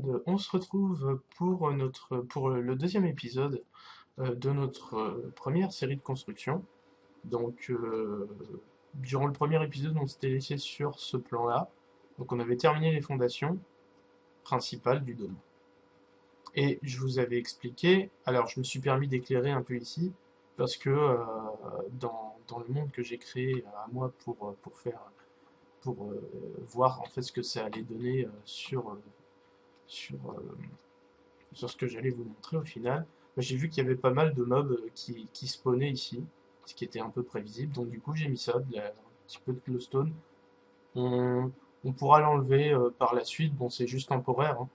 On se retrouve pour le deuxième épisode de notre première série de construction. Donc, durant le premier épisode, on s'était laissé sur ce plan-là. Donc, on avait terminé les fondations principales du dôme. Et je vous avais expliqué, alors je me suis permis d'éclairer un peu ici, parce que dans le monde que j'ai créé à moi pour voir en fait ce que ça allait donner sur, sur ce que j'allais vous montrer au final, j'ai vu qu'il y avait pas mal de mobs qui spawnaient ici, ce qui était un peu prévisible. Donc du coup j'ai mis ça, un petit peu de glowstone. On, on pourra l'enlever par la suite, bon c'est juste temporaire, hein.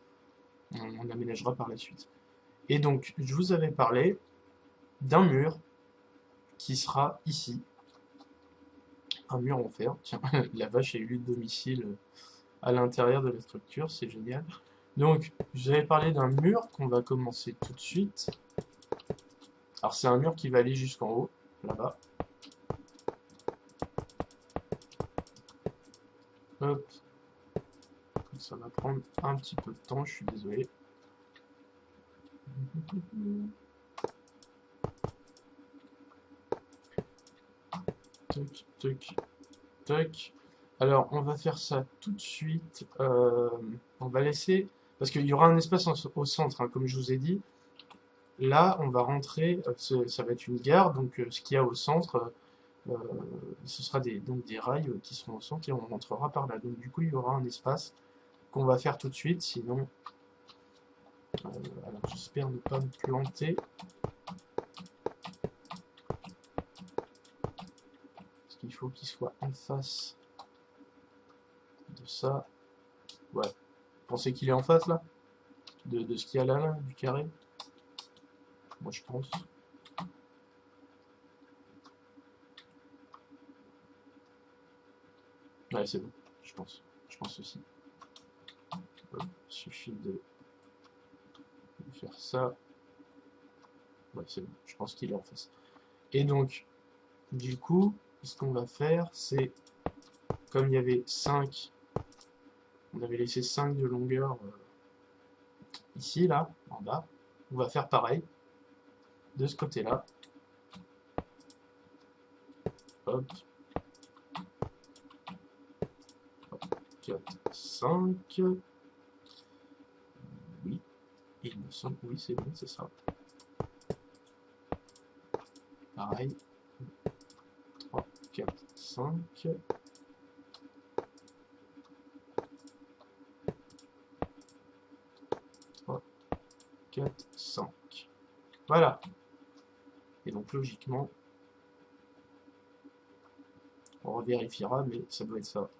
On aménagera par la suite. Et donc je vous avais parlé d'un mur qui sera ici. Un mur en fer, tiens, la vache a eu de domicile à l'intérieur de la structure, c'est génial. Donc, je vous avais parlé d'un mur qu'on va commencer tout de suite. Alors, c'est un mur qui va aller jusqu'en haut, là-bas. Hop. Ça va prendre un petit peu de temps, je suis désolé. Toc, toc, toc. Alors, on va faire ça tout de suite. On va laisser... Parce qu'il y aura un espace au centre, hein, comme je vous ai dit. Là, on va rentrer... ça va être une gare, donc ce qu'il y a au centre... ce sera donc des rails qui seront au centre et on rentrera par là. Donc du coup, il y aura un espace qu'on va faire tout de suite, sinon... alors j'espère ne pas me planter. Parce qu'il faut qu'il soit en face de ça. Ouais. Vous pensez qu'il est en face là de ce qu'il y a là, du carré? Moi je pense. Ouais, c'est bon, je pense. Je pense aussi. Il suffit de faire ça. Ouais, c'est bon, je pense qu'il est en face. Et donc, du coup, ce qu'on va faire, c'est, comme il y avait 5, on avait laissé 5 de longueur ici, là, en bas, on va faire pareil, de ce côté-là. Hop. 4, 5. Oui, il me semble, oui, c'est bon, c'est ça. Pareil. 3, 4, 5. 3, 4, 5. Voilà. Et donc logiquement, on revérifiera, mais ça doit être ça.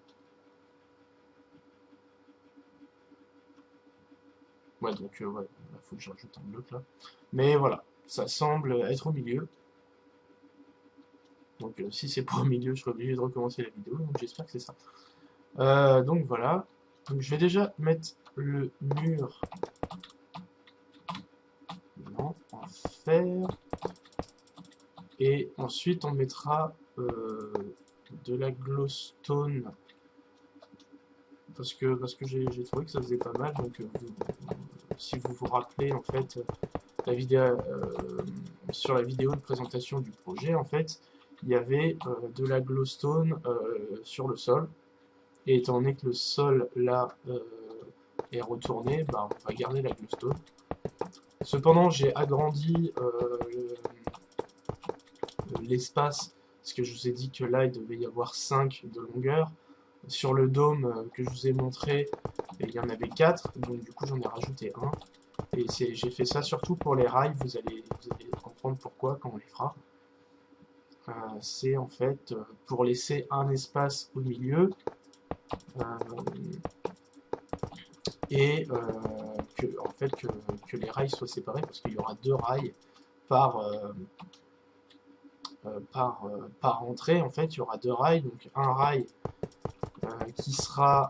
Ouais, donc ouais, il faut que je rajoute un bloc là. Mais voilà, ça semble être au milieu. Donc si c'est pas au milieu, je serai obligé de recommencer la vidéo, donc j'espère que c'est ça. Donc voilà. Donc je vais déjà mettre le mur en fer. Et ensuite on mettra de la glowstone. Parce que j'ai trouvé que ça faisait pas mal. Donc si vous vous rappelez en fait la vidéo, sur la vidéo de présentation du projet, en fait, il y avait de la glowstone sur le sol. Et étant donné que le sol là est retourné, bah, on va garder la glowstone. Cependant, j'ai agrandi l'espace, parce que je vous ai dit que là, il devait y avoir 5 de longueur. Sur le dôme que je vous ai montré, il y en avait 4, donc du coup j'en ai rajouté un. Et j'ai fait ça surtout pour les rails, vous allez comprendre pourquoi quand on les fera. C'est en fait pour laisser un espace au milieu et en fait, que les rails soient séparés, parce qu'il y aura 2 rails par, par entrée. En fait, il y aura 2 rails, donc un rail qui sera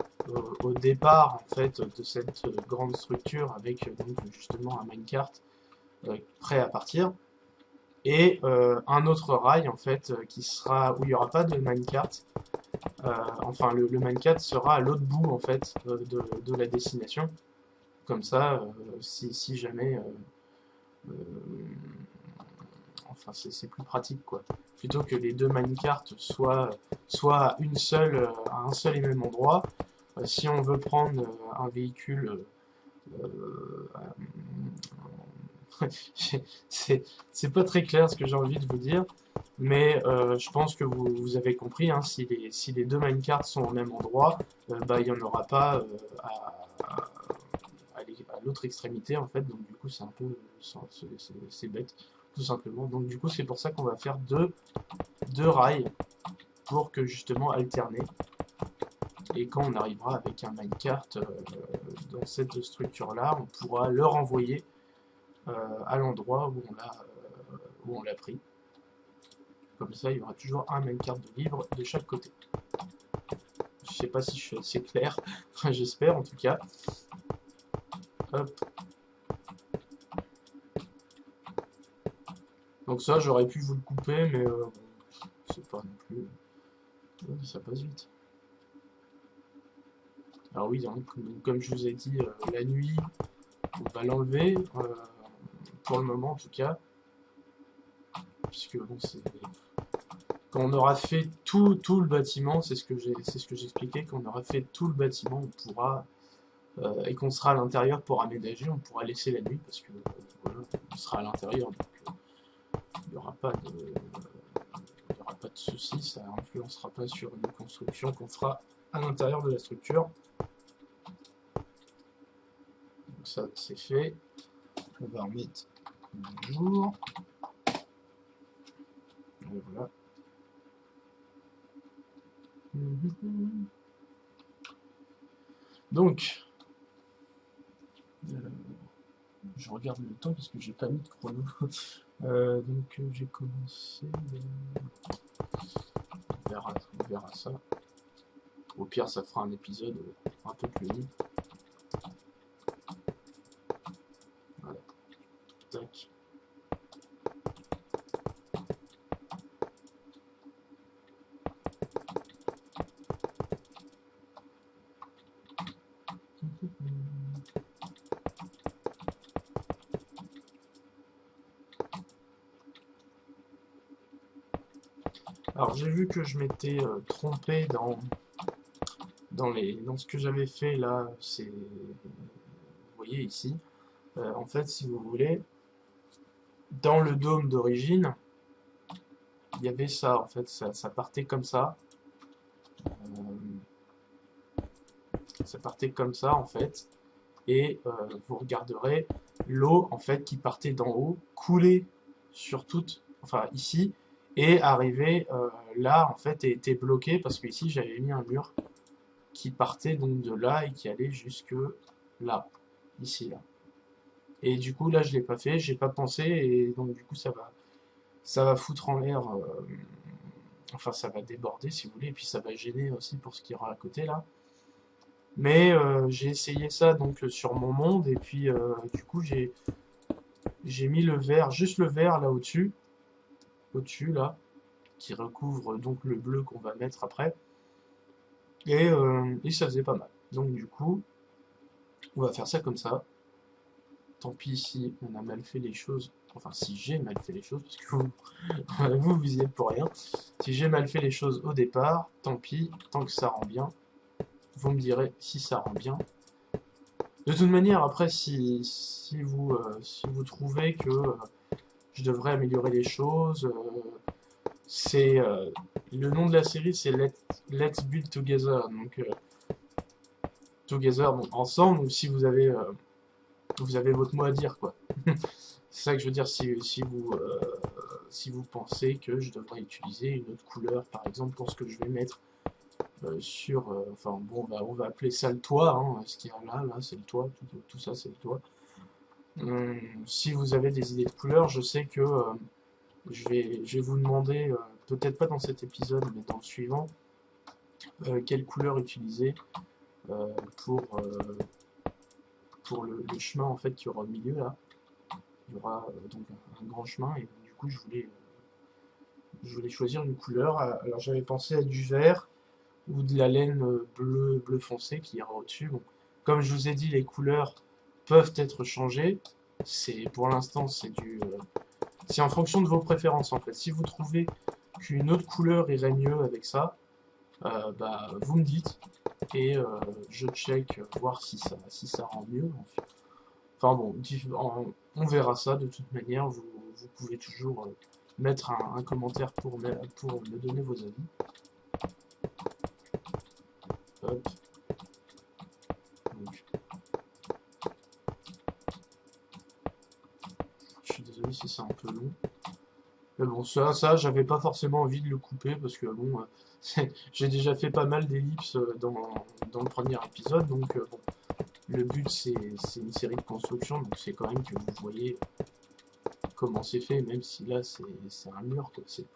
au départ en fait de cette grande structure avec donc justement un minecart prêt à partir, et un autre rail en fait qui sera où il n'y aura pas de minecart. Enfin le minecart sera à l'autre bout en fait de la destination, Comme ça, si jamais... euh, enfin, c'est plus pratique, quoi. Plutôt que les deux minecarts soient à un seul et même endroit. Si on veut prendre un véhicule... euh, c'est pas très clair ce que j'ai envie de vous dire, mais je pense que vous avez compris, hein, si les deux minecarts sont au même endroit, bah, il n'y en aura pas à l'autre extrémité, en fait, donc du coup c'est un peu c'est bête, tout simplement. Donc du coup c'est pour ça qu'on va faire deux rails pour que justement alterner. Et quand on arrivera avec un minecart dans cette structure-là, on pourra le renvoyer à l'endroit où on l'a pris. Comme ça, il y aura toujours un minecart de libre de chaque côté. Je sais pas si je suis assez clair, j'espère en tout cas. Hop. Donc ça, j'aurais pu vous le couper, mais bon, c'est pas non plus... ça passe vite. Alors oui, donc, comme je vous ai dit, la nuit, on va l'enlever, pour le moment en tout cas, puisque bon, quand on aura fait tout le bâtiment, c'est ce que j'expliquais, quand on aura fait tout le bâtiment, on pourra, et qu'on sera à l'intérieur pour aménager, on pourra laisser la nuit, parce que voilà, on sera à l'intérieur, donc il n'y aura pas de... Il n'y aura pas de souci, ça n'influencera pas sur une construction qu'on fera à l'intérieur de la structure. Donc ça, c'est fait. On va remettre le jour. Et voilà. Donc, je regarde le temps parce que j'ai pas mis de chrono. Donc j'ai commencé. On verra ça. Au pire, ça fera un épisode un peu plus long. Voilà. Tac. Alors j'ai vu que je m'étais trompé dans ce que j'avais fait là, vous voyez ici, en fait si vous voulez, dans le dôme d'origine, il y avait ça, en fait, ça partait comme ça, en fait, et vous regarderez l'eau en fait qui partait d'en haut, couler sur toute, enfin ici, et arriver là en fait et était bloqué parce que ici j'avais mis un mur qui partait donc de là et qui allait jusque là, ici là. Et du coup là je l'ai pas fait, j'ai pas pensé et donc du coup ça va foutre en l'air, enfin ça va déborder si vous voulez et puis ça va gêner aussi pour ce qu'il y aura à côté là. Mais j'ai essayé ça donc sur mon monde et puis du coup j'ai mis le verre, juste le verre là au-dessus là, qui recouvre donc le bleu qu'on va mettre après. Et ça faisait pas mal. Donc du coup, on va faire ça comme ça. Tant pis si on a mal fait les choses. Enfin, si j'ai mal fait les choses, parce que vous y êtes pour rien. Si j'ai mal fait les choses au départ, tant pis, tant que ça rend bien. Vous me direz si ça rend bien. De toute manière, après, si vous trouvez que je devrais améliorer les choses, c'est le nom de la série, c'est Let's Build Together. Donc, together, donc ensemble, ou si vous avez votre mot à dire, quoi. C'est ça que je veux dire, si vous pensez que je devrais utiliser une autre couleur, par exemple, pour ce que je vais mettre sur... enfin, bon, on va appeler ça le toit, hein, ce qu'il y a là, c'est le toit, tout ça, c'est le toit. Si vous avez des idées de couleurs, je sais que je vais vous demander, peut-être pas dans cet épisode, mais dans le suivant, quelle couleur utiliser euh, pour, euh, pour le chemin en fait qu'il y aura au milieu là. Il y aura donc un grand chemin et du coup je voulais choisir une couleur. Alors j'avais pensé à du vert ou de la laine bleu foncé qui ira au-dessus. Bon, comme je vous ai dit, les couleurs peuvent être changés. Pour l'instant, c'est en fonction de vos préférences en fait. Si vous trouvez qu'une autre couleur irait mieux avec ça, bah, vous me dites et je check voir si ça rend mieux. Enfin bon, on verra ça de toute manière. Vous pouvez toujours mettre un commentaire pour me donner vos avis. Hop. Donc, je suis désolé si c'est un peu long. Mais bon, ça j'avais pas forcément envie de le couper parce que bon, j'ai déjà fait pas mal d'ellipses dans le premier épisode, donc bon, le but c'est une série de construction, donc c'est quand même que vous voyez comment c'est fait, même si là c'est un mur, quoi. C'est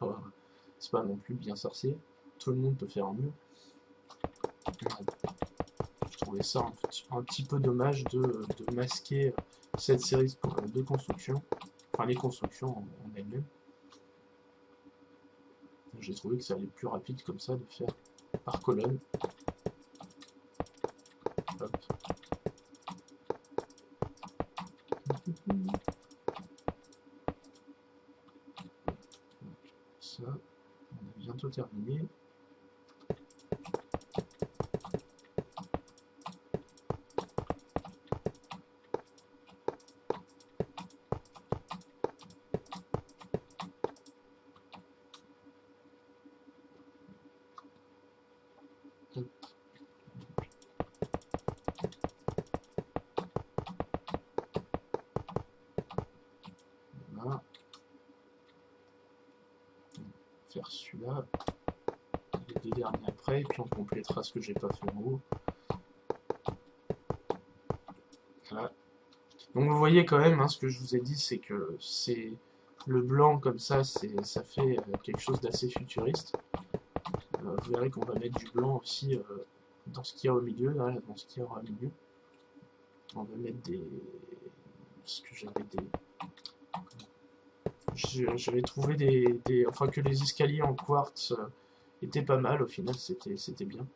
pas non plus bien sorcier. Tout le monde peut faire un mur. Je trouvais ça un petit peu dommage de masquer cette série de construction, enfin les constructions en elles-mêmes. J'ai trouvé que ça allait plus rapide comme ça de faire par colonne. Hop. Ça, on a bientôt terminé. Voilà. Faire celui-là, les deux derniers après, et puis on complétera ce que j'ai pas fait en haut. Voilà. Donc vous voyez quand même, hein, ce que je vous ai dit, c'est que c'est le blanc comme ça fait quelque chose d'assez futuriste. Vous verrez qu'on va mettre du blanc aussi dans ce qu'il y a au milieu, là, dans ce qu'il y aura au milieu. On va mettre ce que j'avais j'avais trouvé enfin que les escaliers en quartz étaient pas mal, au final c'était bien.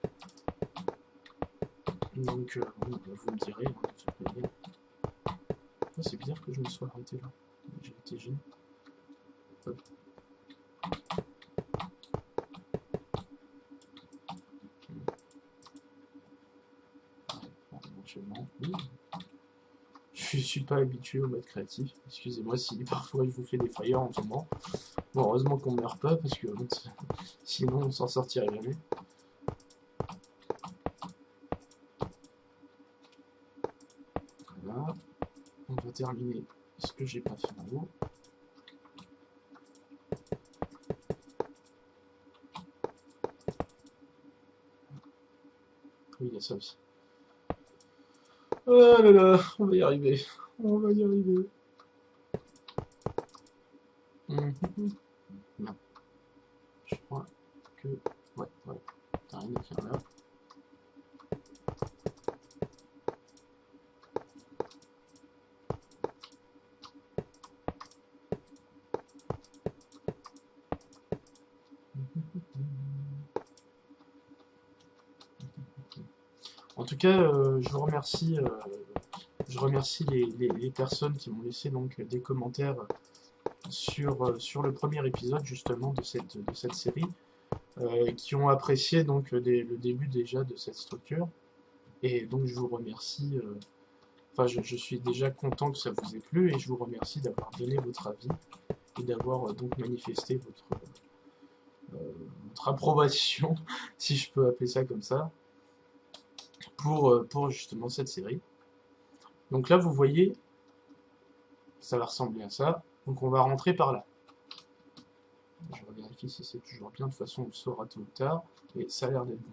Donc vous me direz, hein, de toute manière. Oh, c'est bizarre que je me sois arrêté là. J'ai été gêné. Hop. Éventuellement, oui. Je suis pas habitué au mode créatif. Excusez-moi si parfois je vous fais des frayeurs en tombant. Bon, heureusement qu'on meurt pas parce que sinon on s'en sortirait jamais. Voilà. On va terminer ce que j'ai pas fait en haut. Oui, il y a ça aussi. Oh là là, on va y arriver. On va y arriver. Non. Je crois que... Ouais, ouais. T'as rien à faire là. En tout cas, je remercie les personnes qui m'ont laissé donc des commentaires sur le premier épisode justement de cette série, qui ont apprécié donc le début déjà de cette structure. Et donc je vous remercie, enfin je suis déjà content que ça vous ait plu et je vous remercie d'avoir donné votre avis et d'avoir donc manifesté votre approbation, si je peux appeler ça comme ça, pour justement cette série. Donc là vous voyez, ça va ressembler à ça. Donc on va rentrer par là. Je vérifie si c'est toujours bien, de toute façon on le saura tôt ou tard, et ça a l'air d'être bon.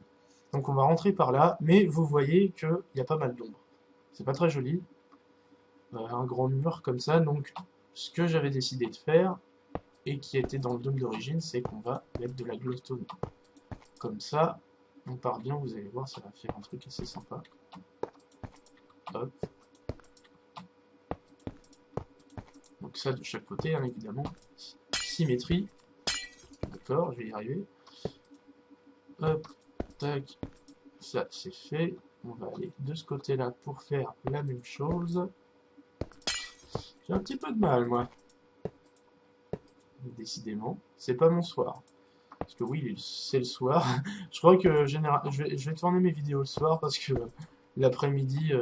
Donc on va rentrer par là, mais vous voyez qu'il y a pas mal d'ombre. C'est pas très joli, un grand mur comme ça, donc ce que j'avais décidé de faire, et qui était dans le dôme d'origine, c'est qu'on va mettre de la glowstone. Comme ça, on part bien, vous allez voir, ça va faire un truc assez sympa. Hop. Donc ça de chaque côté, hein, évidemment. Symétrie. D'accord, je vais y arriver. Hop, tac, ça c'est fait. On va aller de ce côté-là pour faire la même chose. J'ai un petit peu de mal, moi. Décidément, c'est pas mon soir. Parce que oui, c'est le soir. Je crois que je vais tourner mes vidéos le soir parce que l'après-midi,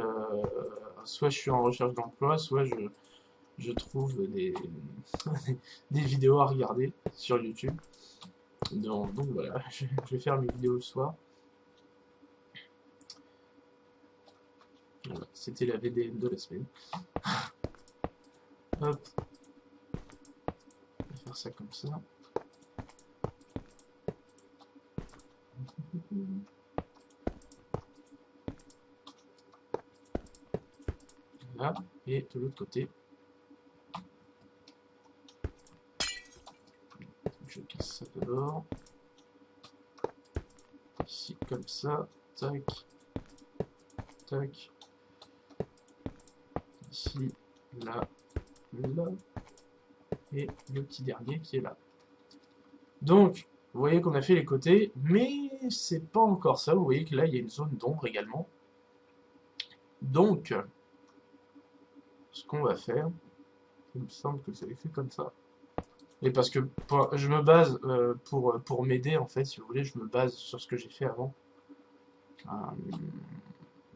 soit je suis en recherche d'emploi, soit je trouve des vidéos à regarder sur YouTube. Donc voilà, je vais faire mes vidéos le soir. Voilà, c'était la VDM de la semaine. Hop, on va faire ça comme ça. Là, et de l'autre côté. Je casse ça d'abord. Ici, comme ça. Tac. Tac. Ici, là, là. Et le petit dernier qui est là. Donc, vous voyez qu'on a fait les côtés, mais c'est pas encore ça. Vous voyez que là, il y a une zone d'ombre également. Donc, ce qu'on va faire, il me semble que c'est fait comme ça. Et parce que je me base, pour m'aider, en fait, si vous voulez, je me base sur ce que j'ai fait avant.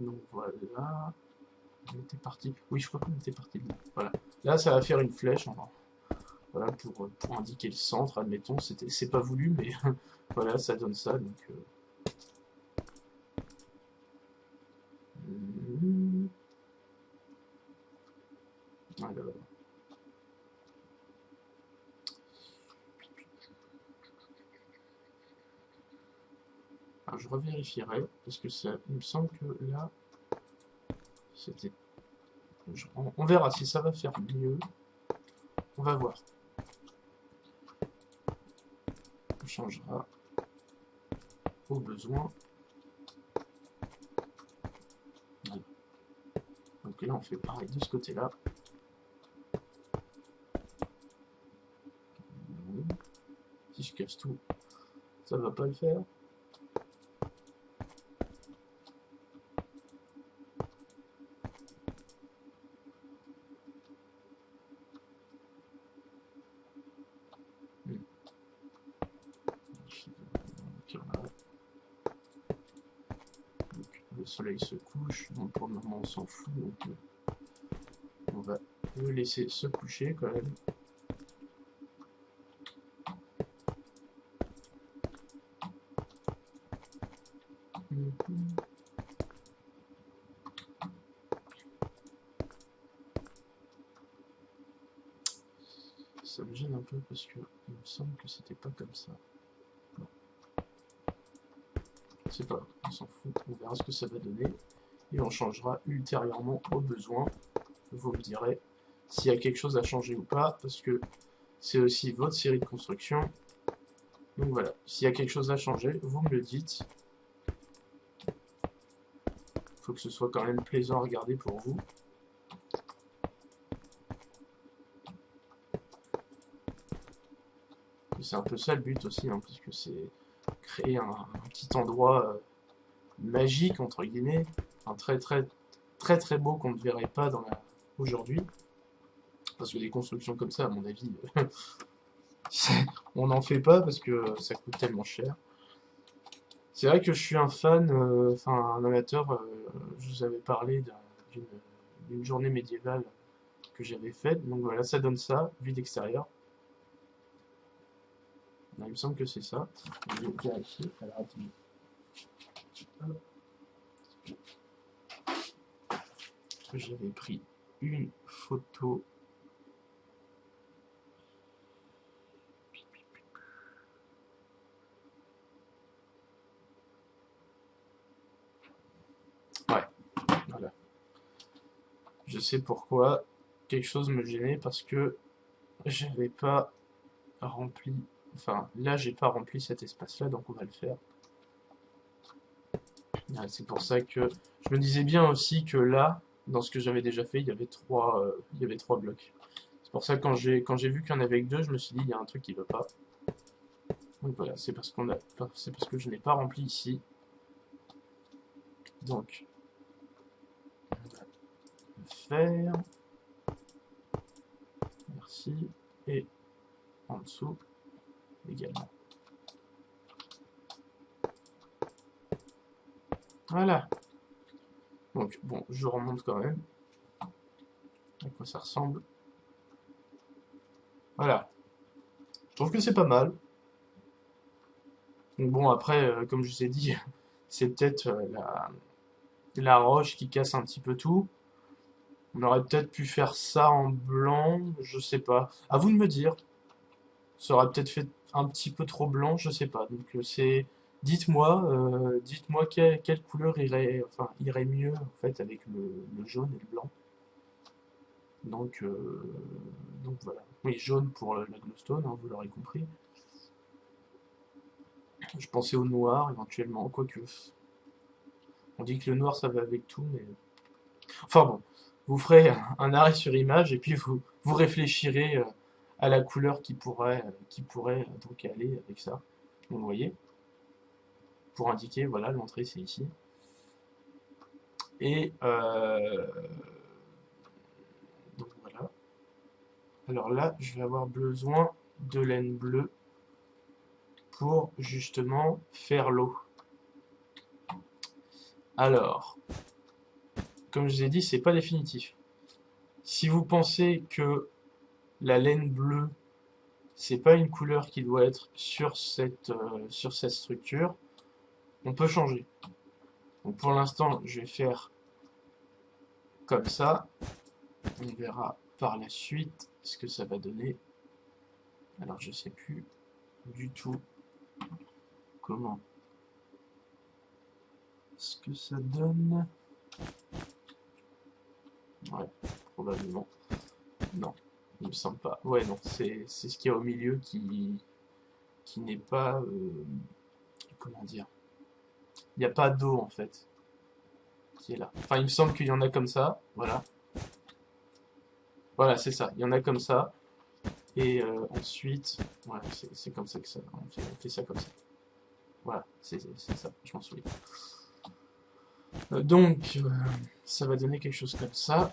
Donc voilà, on était parti. Oui, je crois qu'on était parti de là. Voilà. Là, ça va faire une flèche, voilà, pour indiquer le centre, admettons. C'est pas voulu, mais voilà, ça donne ça. Donc, alors. Alors, je revérifierai, parce que ça, il me semble que là, c'était... On verra si ça va faire mieux. On va voir. On changera au besoin. Voilà. Donc là, on fait pareil de ce côté-là. Si je casse tout, ça va pas le faire. Le soleil se couche, donc pour le moment on s'en fout, donc on va le laisser se coucher quand même. Ça me gêne un peu parce que il me semble que c'était pas comme ça. C'est pas grave, on s'en fout, on verra ce que ça va donner et on changera ultérieurement au besoin. Vous me direz s'il y a quelque chose à changer ou pas, parce que c'est aussi votre série de construction. Donc voilà, s'il y a quelque chose à changer, vous me le dites. Il faut que ce soit quand même plaisant à regarder pour vous. C'est un peu ça le but aussi, hein, puisque c'est créer un petit endroit magique, entre guillemets, un très beau qu'on ne verrait pas aujourd'hui. Parce que des constructions comme ça, à mon avis, on n'en fait pas parce que ça coûte tellement cher. C'est vrai que je suis un fan, enfin un amateur, je vous avais parlé d'une journée médiévale que j'avais faite, donc voilà, ça donne ça, vue d'extérieur. Il me semble que c'est ça. Je vais vérifier. Alors attendez. J'avais pris une photo. Ouais, voilà. Je sais pourquoi. Quelque chose me gênait parce que j'avais pas rempli. Enfin, là, j'ai pas rempli cet espace-là, donc on va le faire. C'est pour ça que je me disais bien aussi que là, dans ce que j'avais déjà fait, il y avait trois blocs. C'est pour ça que quand j'ai vu qu'il y en avait que deux, je me suis dit il y a un truc qui ne va pas. Donc voilà, c'est parce que je n'ai pas rempli ici. Donc faire. Merci. Et en dessous également. Voilà. Donc, bon, je remonte quand même. À quoi ça ressemble. Voilà. Je trouve que c'est pas mal. Donc bon, après, comme je vous ai dit, c'est peut-être la roche qui casse un petit peu tout. On aurait peut-être pu faire ça en blanc, je sais pas. À vous de me dire. Ça aurait peut-être fait un petit peu trop blanc, je sais pas. Donc c'est, dites-moi quelle couleur irait mieux en fait avec le jaune et le blanc. Donc, euh, donc voilà. Oui, jaune pour la glowstone, hein, vous l'aurez compris. Je pensais au noir éventuellement, quoique. On dit que le noir ça va avec tout, mais. Enfin bon, vous ferez un arrêt sur image et puis vous réfléchirez à la couleur qui pourrait donc aller avec ça. Donc, vous voyez, pour indiquer, voilà, l'entrée c'est ici. Et donc voilà. Alors là, je vais avoir besoin de laine bleue pour justement faire l'eau. Alors, comme je vous ai dit, c'est pas définitif. Si vous pensez que la laine bleue, c'est pas une couleur qui doit être sur cette structure, on peut changer. Donc pour l'instant, je vais faire comme ça. On verra par la suite ce que ça va donner. Alors je sais plus du tout comment ce que ça donne. Ouais, probablement. Non, il me semble pas. Ouais, non, c'est ce qu'il y a au milieu qui n'est pas... comment dire? Il n'y a pas d'eau, en fait, qui est là. Enfin, il me semble qu'il y en a comme ça, voilà. Voilà, c'est ça, il y en a comme ça. Et ensuite, voilà, c'est comme ça que ça... On fait ça comme ça. Voilà, c'est ça, je m'en souviens. Donc, ça va donner quelque chose comme ça.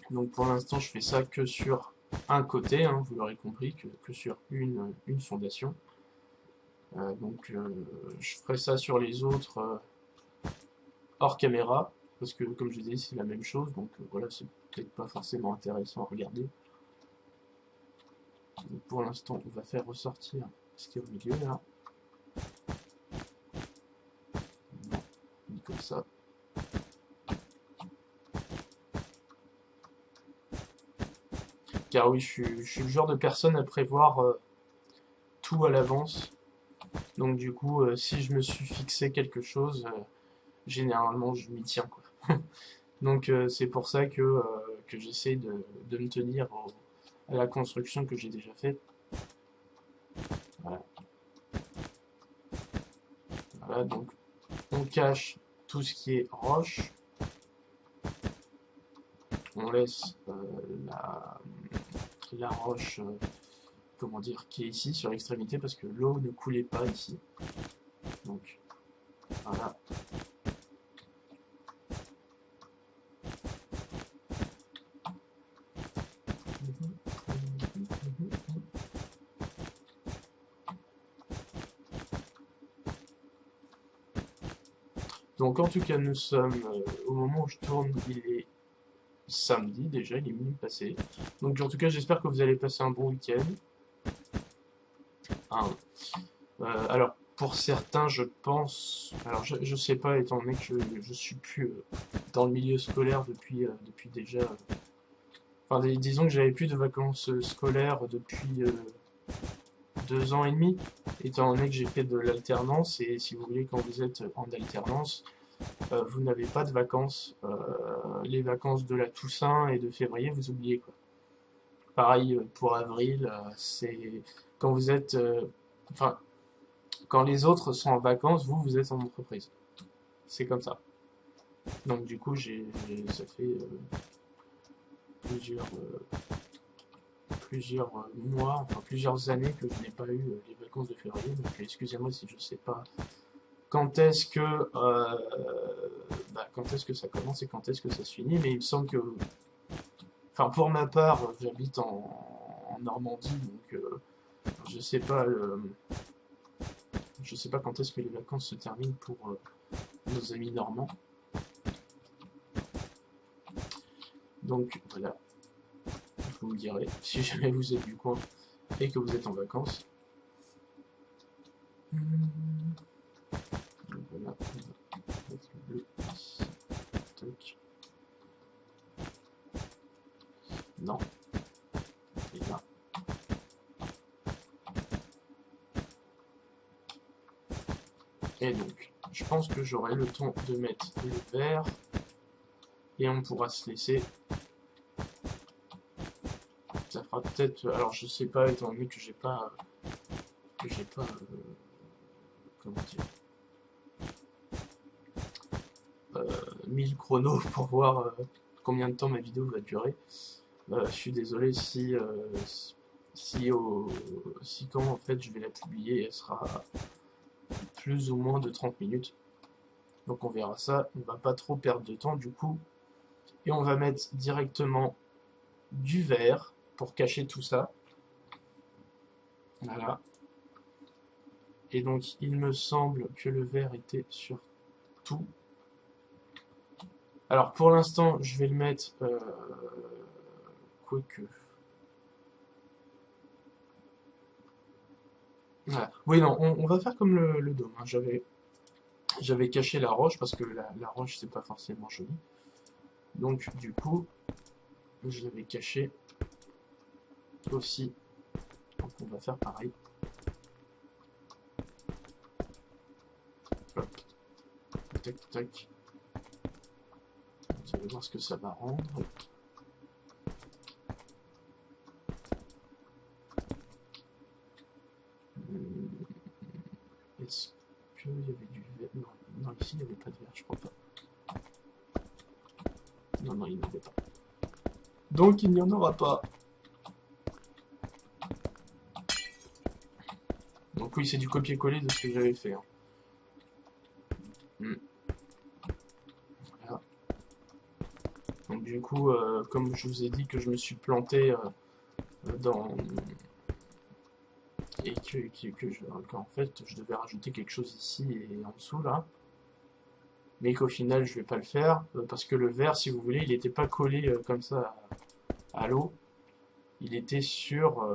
Donc pour l'instant, je fais ça que sur un côté, hein, vous l'aurez compris, que sur une fondation. Donc je ferai ça sur les autres hors caméra, parce que comme je disais, c'est la même chose, donc voilà, c'est peut-être pas forcément intéressant à regarder. Donc, pour l'instant, on va faire ressortir ce qui est au milieu là. Non, mis comme ça. Car oui, je suis le genre de personne à prévoir tout à l'avance. Donc du coup, si je me suis fixé quelque chose, généralement je m'y tiens, quoi. Donc c'est pour ça que j'essaie de me tenir à la construction que j'ai déjà faite. Voilà. Voilà, donc on cache tout ce qui est roche. On laisse la roche, comment dire, qui est ici sur l'extrémité parce que l'eau ne coulait pas ici. Donc voilà. Donc en tout cas, nous sommes au moment où je tourne, il est samedi déjà, il est minuit passé. Donc en tout cas, j'espère que vous allez passer un bon week-end. Hein. Alors pour certains, je pense, alors je sais pas, étant donné que je suis plus dans le milieu scolaire depuis déjà, enfin disons que j'avais plus de vacances scolaires depuis 2 ans et demi, étant donné que j'ai fait de l'alternance, et si vous voulez, quand vous êtes en alternance, vous n'avez pas de vacances. Les vacances de la Toussaint et de février, vous oubliez, quoi. Pareil pour avril, c'est quand vous êtes, enfin, quand les autres sont en vacances, vous êtes en entreprise. C'est comme ça. Donc du coup, ça fait plusieurs mois, enfin plusieurs années que je n'ai pas eu les vacances de février. Donc excusez-moi si je ne sais pas quand est-ce que quand est-ce que ça commence et quand est-ce que ça se finit. Mais il me semble que, enfin pour ma part, j'habite en Normandie, donc je sais pas, je sais pas quand est-ce que les vacances se terminent pour nos amis normands. Donc voilà, vous me direz si jamais vous êtes du coin et que vous êtes en vacances. Donc voilà, on va mettre le bleu ici. Toc. Non. Et là. Et donc, je pense que j'aurai le temps de mettre le vert et on pourra se laisser. Ça fera peut-être. Alors, je sais pas, étant donné que j'ai pas. Comment dire. Mis le chrono pour voir combien de temps ma vidéo va durer. Je suis désolé si quand en fait je vais la publier, elle sera plus ou moins de 30 minutes. Donc on verra ça, on va pas trop perdre de temps du coup. Et on va mettre directement du vert pour cacher tout ça. Voilà. Et donc il me semble que le vert était sur tout. Alors pour l'instant je vais le mettre quoique. Voilà. Oui non, on va faire comme le dôme. Hein. J'avais caché la roche parce que la roche c'est pas forcément joli. Donc du coup, je l'avais caché aussi. Donc on va faire pareil. Hop. Tac tac. Vous allez voir ce que ça va rendre. Est-ce qu'il y avait du vert? Non, non, ici il n'y avait pas de vert, je crois pas. Non, non, il n'y en avait pas. Donc il n'y en aura pas. Donc oui, c'est du copier-coller de ce que j'avais fait. Hein. Voilà. Donc du coup, comme je vous ai dit que je me suis planté dans... Et qu'en fait, je devais rajouter quelque chose ici et en dessous, là. Mais qu'au final, je vais pas le faire, parce que le verre, si vous voulez, il n'était pas collé comme ça à l'eau. Il était sur...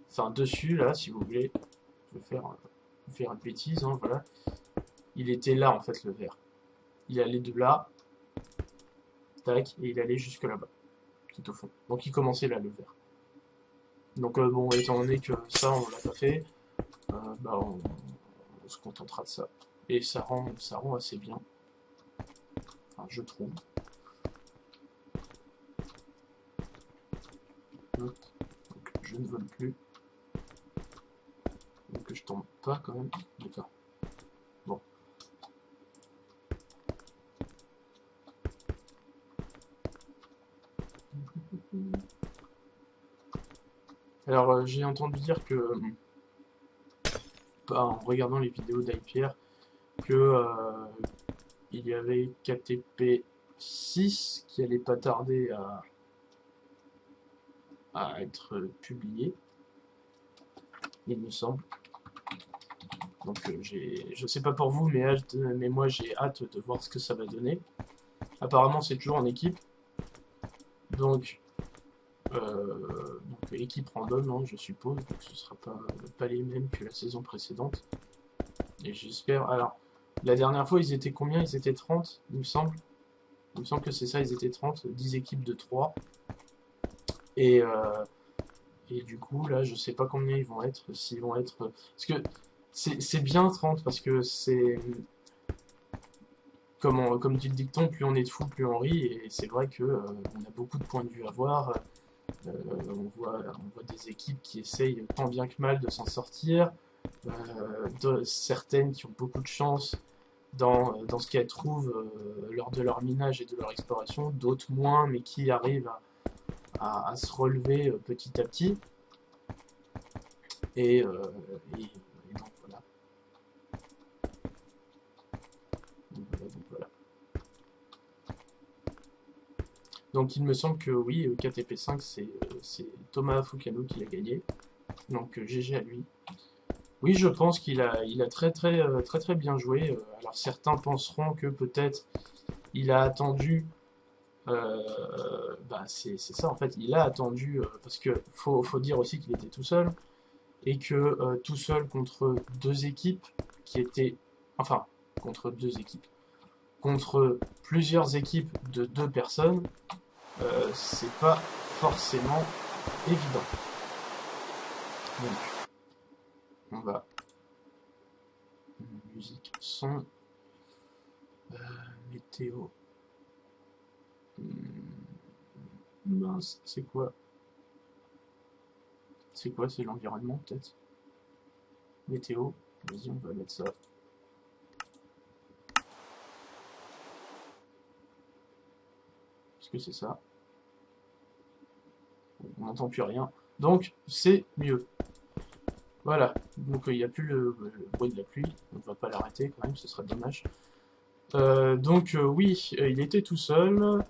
Enfin, dessus, là, si vous voulez. Je vais faire une bêtise, hein, voilà. Il était là, en fait, le verre. Il allait de là, tac, et il allait jusque là-bas, tout au fond. Donc il commençait là, le verre. Donc bon, étant donné que ça, on l'a pas fait, on se contentera de ça. Et ça rend assez bien. Enfin, je trouve. Donc, je ne vole plus. Donc je tombe pas quand même. D'accord. Bon. Alors j'ai entendu dire que, en regardant les vidéos d'Aipierre, que il y avait KTP 6 qui allait pas tarder à être publié, il me semble. Donc je sais pas pour vous, mais moi j'ai hâte de voir ce que ça va donner. Apparemment c'est toujours en équipe. Donc équipe random, hein, je suppose. Donc ce sera pas les mêmes que la saison précédente. Et j'espère... Alors, la dernière fois ils étaient combien? Ils étaient 30, il me semble. Il me semble que c'est ça, ils étaient 30, 10 équipes de 3. Et du coup, là, je sais pas combien ils vont être, s'ils vont être... Parce que c'est bien 30, parce que c'est... Comme dit le dicton, plus on est de fous, plus on rit, et c'est vrai que on a beaucoup de points de vue à voir. On voit des équipes qui essayent tant bien que mal de s'en sortir, certaines qui ont beaucoup de chance dans ce qu'elles trouvent lors de leur minage et de leur exploration, d'autres moins, mais qui arrivent à se relever petit à petit. Et, donc voilà. Donc voilà. Donc il me semble que oui, KTP5, c'est Thomas Foucano qui l'a gagné. Donc GG à lui. Oui, je pense il a très bien joué. Alors certains penseront que peut-être il a attendu. Bah c'est ça en fait, il a attendu parce que faut dire aussi qu'il était tout seul et que tout seul contre deux équipes qui étaient, enfin contre deux équipes, contre plusieurs équipes de deux personnes, c'est pas forcément évident. Donc on va musique, son, météo. Mince, c'est quoi? C'est quoi? C'est l'environnement peut-être? Météo. Vas-y, on va mettre ça. Est-ce que c'est ça? On n'entend plus rien. Donc, c'est mieux. Voilà. Donc, il n'y a plus le bruit de la pluie. On ne va pas l'arrêter quand même, ce serait dommage. Donc, oui, il était tout seul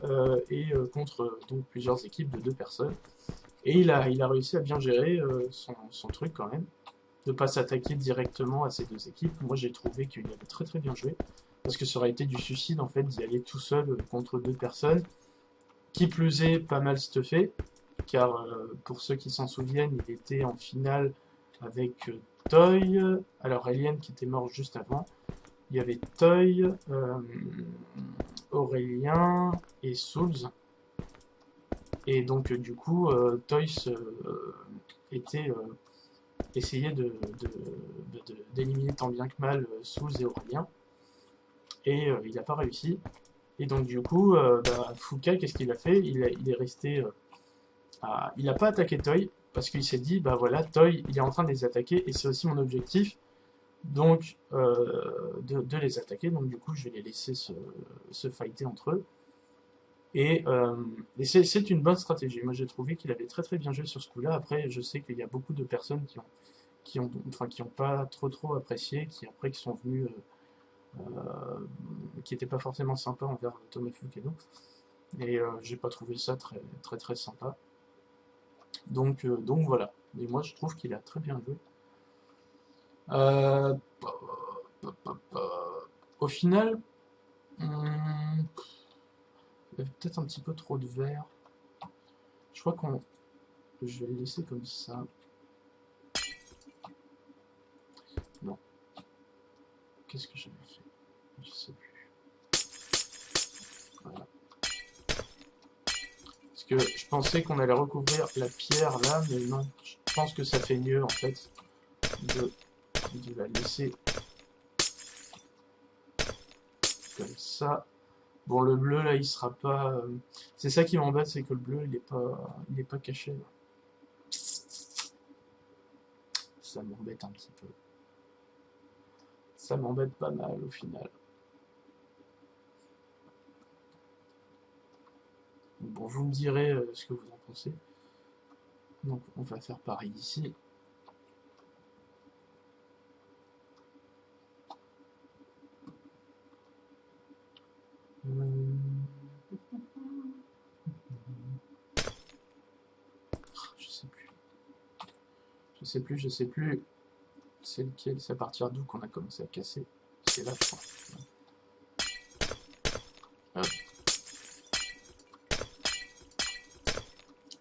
et contre donc plusieurs équipes de deux personnes. Et il a réussi à bien gérer son truc quand même, de pas s'attaquer directement à ces deux équipes. Moi, j'ai trouvé qu'il avait très bien joué, parce que ça aurait été du suicide en fait d'y aller tout seul contre deux personnes. Qui plus est, pas mal stuffé, car pour ceux qui s'en souviennent, il était en finale avec Toy, alors Alien qui était mort juste avant. Il y avait Toy, Aurélien et Souls. Et donc, du coup, Toys était essayait d'éliminer tant bien que mal Souls et Aurélien. Et il n'a pas réussi. Et donc, du coup, bah, Fuka, qu'est-ce qu'il a fait? Il est resté. Il n'a pas attaqué Toy, parce qu'il s'est dit, bah voilà, Toy, il est en train de les attaquer, et c'est aussi mon objectif, donc, de les attaquer. Donc, du coup, je vais les laisser se fighter entre eux. Et, c'est une bonne stratégie. Moi, j'ai trouvé qu'il avait très bien joué sur ce coup-là. Après, je sais qu'il y a beaucoup de personnes qui ont pas trop apprécié, qui après qui sont venus, qui n'étaient pas forcément sympas envers Thomas Fukeno. Et j'ai pas trouvé ça très sympa. Donc voilà. Et moi, je trouve qu'il a très bien joué. Euh, Au final, il y avait peut-être un petit peu trop de vert. Je crois qu'on, je vais le laisser comme ça. Non. Qu'est-ce que j'avais fait? Je sais plus. Voilà. Parce que je pensais qu'on allait recouvrir la pierre là, mais non. Je pense que ça fait mieux en fait de la laisser comme ça. Bon, le bleu là, il sera pas. C'est ça qui m'embête, c'est que le bleu, il est pas caché là. Ça m'embête un petit peu. Ça m'embête pas mal au final. Bon, vous me direz ce que vous en pensez. Donc, on va faire pareil ici. Je sais plus. Je sais plus. C'est lequel? C'est à partir d'où qu'on a commencé à casser? C'est là, je crois. Hop.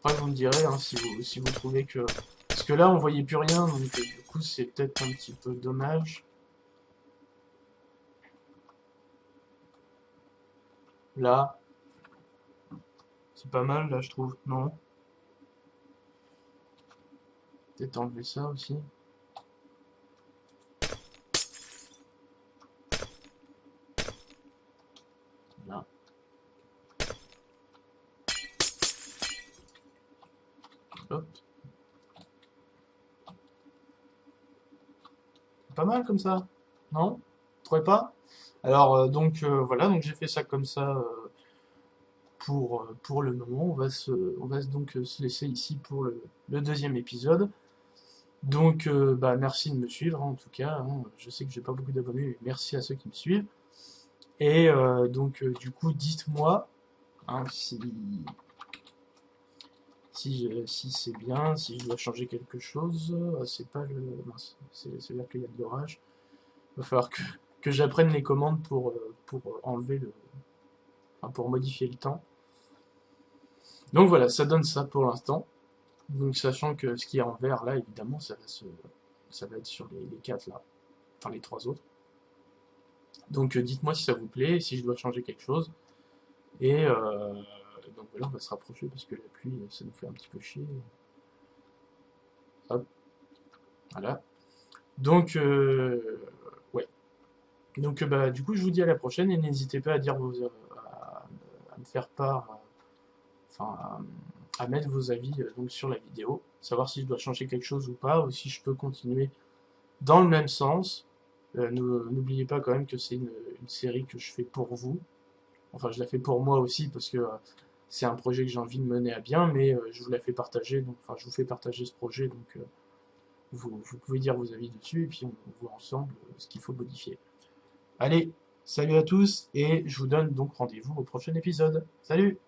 Après, vous me direz hein, si vous trouvez que... Parce que là, on voyait plus rien, donc du coup, c'est peut-être un petit peu dommage. Là, c'est pas mal, là, je trouve. Non? Peut-être enlever ça aussi. Là. Hop. Pas mal comme ça, non? Vous trouvez pas? Alors, donc, voilà, donc j'ai fait ça comme ça pour le moment, on va donc se laisser ici pour le deuxième épisode. Donc, bah, merci de me suivre, hein, en tout cas, hein. Je sais que j'ai pas beaucoup d'abonnés, mais merci à ceux qui me suivent. Et donc, du coup, dites-moi, hein, si c'est bien, si je dois changer quelque chose. C'est pas le... mince, c'est-à-dire qu'il y a de l'orage. Il va falloir que j'apprenne les commandes pour enlever enfin, pour modifier le temps. Donc voilà, ça donne ça pour l'instant. Donc sachant que ce qui est en vert là, évidemment, ça va être sur les quatre là, enfin les trois autres. Donc dites-moi si ça vous plaît, si je dois changer quelque chose. Et donc voilà, on va se rapprocher parce que la pluie, ça nous fait un petit peu chier. Hop, voilà. Donc ouais. Donc bah du coup, je vous dis à la prochaine et n'hésitez pas à dire à me faire part, enfin à mettre vos avis donc sur la vidéo, savoir si je dois changer quelque chose ou pas, ou si je peux continuer dans le même sens. N'oubliez pas quand même que c'est une série que je fais pour vous. Enfin, je la fais pour moi aussi parce que c'est un projet que j'ai envie de mener à bien, mais je vous la fais partager. Donc, enfin, je vous fais partager ce projet, donc vous pouvez dire vos avis dessus et puis on voit ensemble ce qu'il faut modifier. Allez, salut à tous et je vous donne donc rendez-vous au prochain épisode. Salut!